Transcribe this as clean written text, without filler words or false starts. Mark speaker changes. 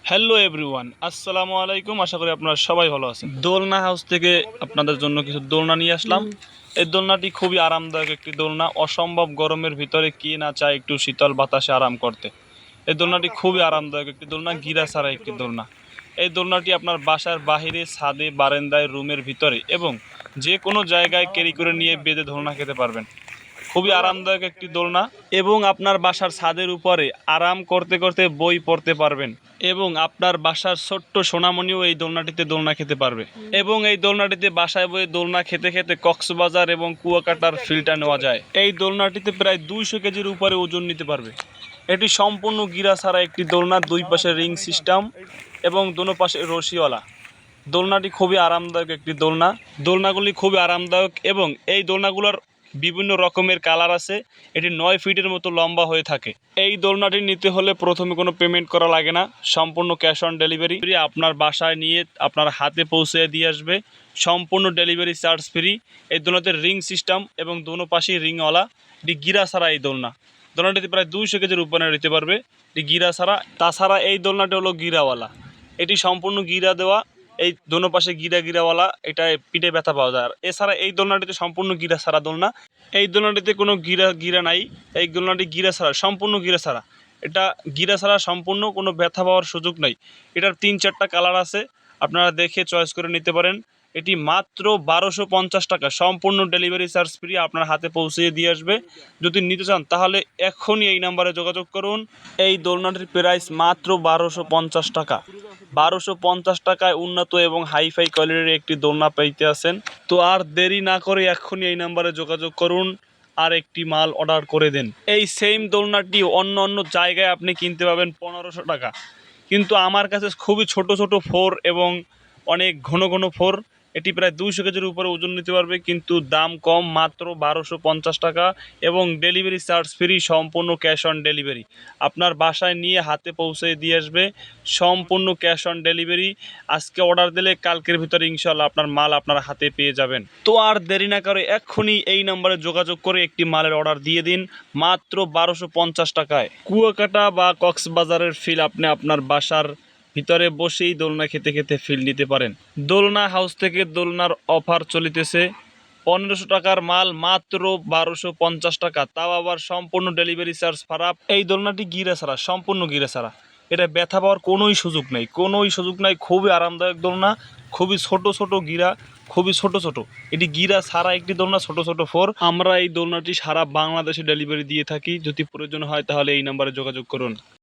Speaker 1: Hello everyone, আসসালামু আলাইকুম। আশা করি আপনারা সবাই ভালো আছেন। দোলনা হাউস থেকে আপনাদের জন্য কিছু দোলনা নিয়ে আসলাম। এই দোলনাটি খুবই আরামদায়ক একটি দোলনা। অসম্ভব গরমের ভিতরে কে না চায় একটু শীতল বাতাসে আরাম করতে। এই দোলনাটি খুবই আরামদায়ক একটি দোলনা, গিরা ছাড়া একটি দোলনা। এই দোলনাটি আপনার বাসার বাহিরে, ছাদে, বারান্দায়, রুমের ভিতরে এবং যে কোনো জায়গায় ক্যারি করে নিয়ে বেঁধে দোলনা খেতে পারবেন। খুবই আরামদায়ক একটি দোলনা এবং আপনার বাসার ছাদের উপরে আরাম করতে করতে বই পড়তে পারবেন এবং আপনার বাসার ছোট্ট সোনামণিও এই দোলনাটিতে দোলনা খেতে পারবে এবং এই দোলনাটিতে বাসায় বয়ে দোলনা খেতে খেতে কক্সবাজার এবং কুয়াকাটার ফিলটা নেওয়া যায়। এই দোলনাটিতে প্রায় 200 কেজির উপরে ওজন নিতে পারবে। এটি সম্পূর্ণ গিরা ছাড়া একটি দোলনা, দুই পাশে রিং সিস্টেম এবং দোনো পাশে রশিওয়ালা। দোলনাটি খুবই আরামদায়ক একটি দোলনা। দোলনাগুলি খুবই আরামদায়ক এবং এই দোলনাগুলোর বিভিন্ন রকমের কালার আছে। এটি 9 ফিটের মতো লম্বা হয়ে থাকে। এই দোলনাটি নিতে হলে প্রথমে কোনো পেমেন্ট করা লাগে না, সম্পূর্ণ ক্যাশ অন ডেলিভারি। আপনার বাসায় নিয়ে আপনার হাতে পৌঁছে দিয়ে আসবে, সম্পূর্ণ ডেলিভারি চার্জ ফ্রি। এই দোলনাতে রিং সিস্টেম এবং দোনো পাশেই রিংওয়ালা। এটি গিরা ছাড়া এই দোলনা। দোলনাটিতে প্রায় 200 কেজির উপরে নিতে পারবে, এটি গিরা ছাড়া। তাছাড়া এই দোলনাটি হলো গিরাওয়ালা। এটি সম্পূর্ণ গিরা দেওয়া, এই দোনো পাশে গিরাওয়ালা। এটা পিঠে ব্যথা পাওয়া যায়। আর এছাড়া এই দোলনাটিতে সম্পূর্ণ গিরা ছাড়া দোলনা। এই দোলনাটিতে কোনো গিরা নাই। এই দোলনাটি গিরা ছাড়া, সম্পূর্ণ গিরা ছাড়া। এটা গিরা ছাড়া সম্পূর্ণ, কোনো ব্যথা পাওয়ার সুযোগ নাই। এটার 3-4টা কালার আছে, আপনারা দেখে চয়েস করে নিতে পারেন। এটি মাত্র 1250 টাকা, সম্পূর্ণ ডেলিভারি চার্জ ফ্রি, আপনার হাতে পৌঁছে দিয়ে আসবে। যদি নিতে চান তাহলে এখনই এই নাম্বারে যোগাযোগ করুন। এই দোলনাটির প্রাইস মাত্র 1250 টাকা। 1250 টাকায় উন্নত এবং হাইফাই কোয়ালিটির একটি দোলনা পাইতে আছেন। তো আর দেরি না করে এখনই এই নাম্বারে যোগাযোগ করুন আর একটি মাল অর্ডার করে দেন। এই সেম দোলনাটি অন্য অন্য জায়গায় আপনি কিনতে পাবেন 1500 টাকা, কিন্তু আমার কাছে খুবই ছোট ছোট ফোর এবং অনেক ঘন ঘন ফোর। এটি প্রায় 200 কেজির উপরে ওজন নিতে পারবে, কিন্তু দাম কম, মাত্র 1250 টাকা এবং ডেলিভারি চার্জ ফ্রি, সম্পূর্ণ ক্যাশ অন ডেলিভারি। আপনার বাসায় নিয়ে হাতে পৌঁছে দিয়ে আসবে, সম্পূর্ণ ক্যাশ অন ডেলিভারি। আজকে অর্ডার দিলে কালকের ভিতরে ইনশাল্লাহ আপনার মাল আপনার হাতে পেয়ে যাবেন। তো আর দেরি না করে এক্ষুনি এই নম্বরে যোগাযোগ করে একটি মালের অর্ডার দিয়ে দিন মাত্র 1250 টাকায়। কুয়াকাটা বা কক্সবাজারের ফিল আপনি আপনার বাসার ভিতরে বসেই দোলনা খেতে খেতে ফিল নিতে পারেন। দোলনা হাউস থেকে দোলনার অফার চলিতেছে। 1500 টাকার মাল মাত্র 1250 টাকা, তাও আবার সম্পূর্ণ ডেলিভারি চার্জ ফারাপ। এই দোলনাটি গিরা ছাড়া, সম্পূর্ণ গিরা ছাড়া। এটা ব্যথা পাওয়ার কোনোই সুযোগ নাই, কোনোই সুযোগ নাই। খুবই আরামদায়ক দোলনা, খুবই ছোট ছোট গিরা, খুবই ছোট ছোট। এটি গিরা ছাড়া একটি দোলনা, ছোট ছোট ফোর। আমরা এই দোলনাটি সারা বাংলাদেশে ডেলিভারি দিয়ে থাকি। যদি প্রয়োজন হয় তাহলে এই নাম্বারে যোগাযোগ করুন।